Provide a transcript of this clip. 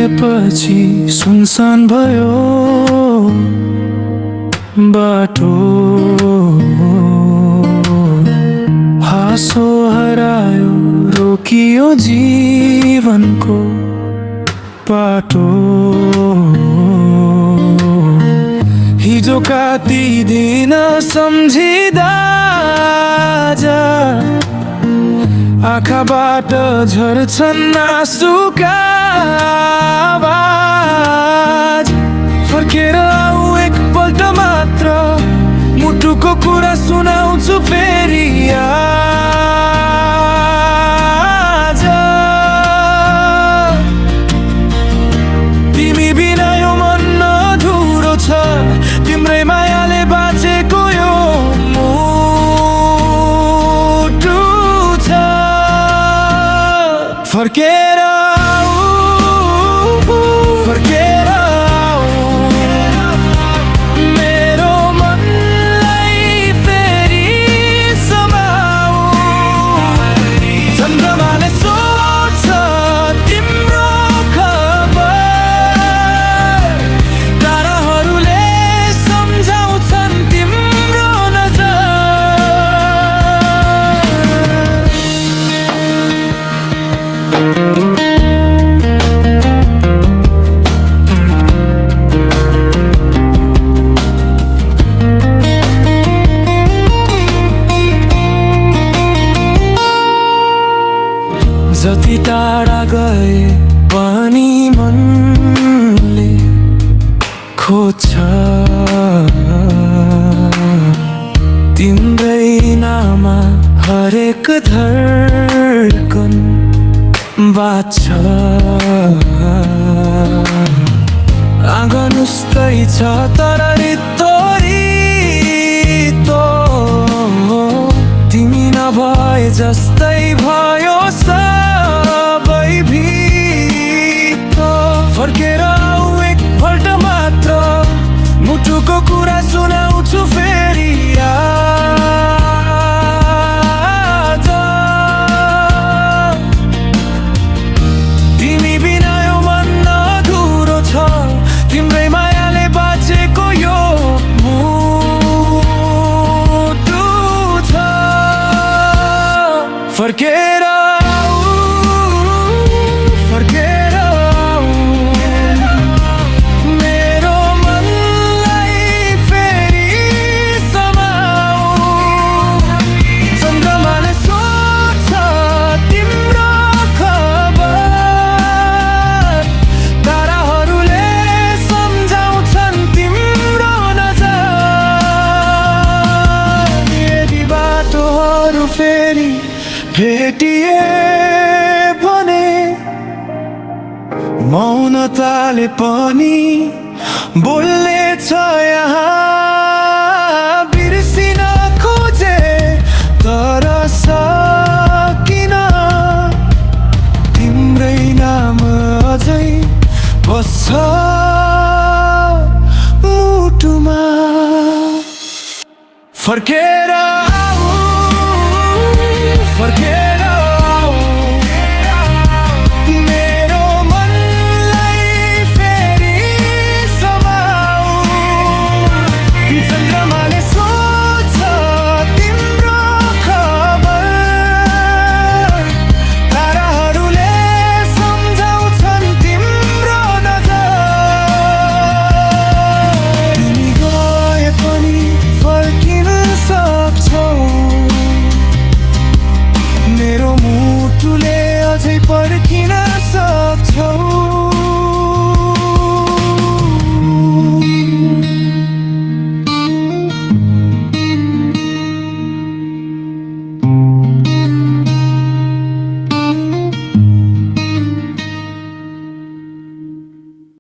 गएपछि सुनसान भयो बाटो, हाँसो हरायो रोकियो जीवनको पाटो। हिजोका ती दिन सम्झिँदा आँखाबाट झर्छन् आँसुका आवाज। फर्केर आऊ एकपल्ट मात्र, मुटुको कुरा सुनाउँछु फेरि आज। तिमी बिना यो मन अधुरो छ, तिम्रै मायाले बाँचेको यो मुटु छ। फर्केर आऊ, फर्केर आऊ, मेरो मनलाई फेरि समाऊ। चन्द्रमाले सोध्छ तिम्रो खबर, ताराहरूले सम्झाउँछन् तिम्रो नजर। जति टाढा गए पनि मनले खोज्छ तिम्रै नाम, हरेक धड्कन बाँच्छ। आँगन उस्तै छ तर रित्तो रित्तो, तिमी नभए जस्तै भयो सबै भित्तो। फर्केर आऊ एकपल्ट मात्र, मुटुको कुरा सुनाउँछु फेरि आज। तिमी बिना यो मन अधुरो छ, तिम्रै मायाले बाँचेको यो मुटु छ। फर्केर आऊ, फर्केर आऊ, मेरो मनलाई फेरि समाऊ। चन्द्रमाले सोध्छ तिम्रो खबर, ताराहरूले सम्झाउँछन् तिम्रो नजर। यदि बाटोहरू फेरि भेटिए भने मौनताले पनि बोल्ने छ यहाँ। बिर्सिन खोजे तर सकिन, तिम्रै नाम अझै बस्छ मुटुमा। फर्केर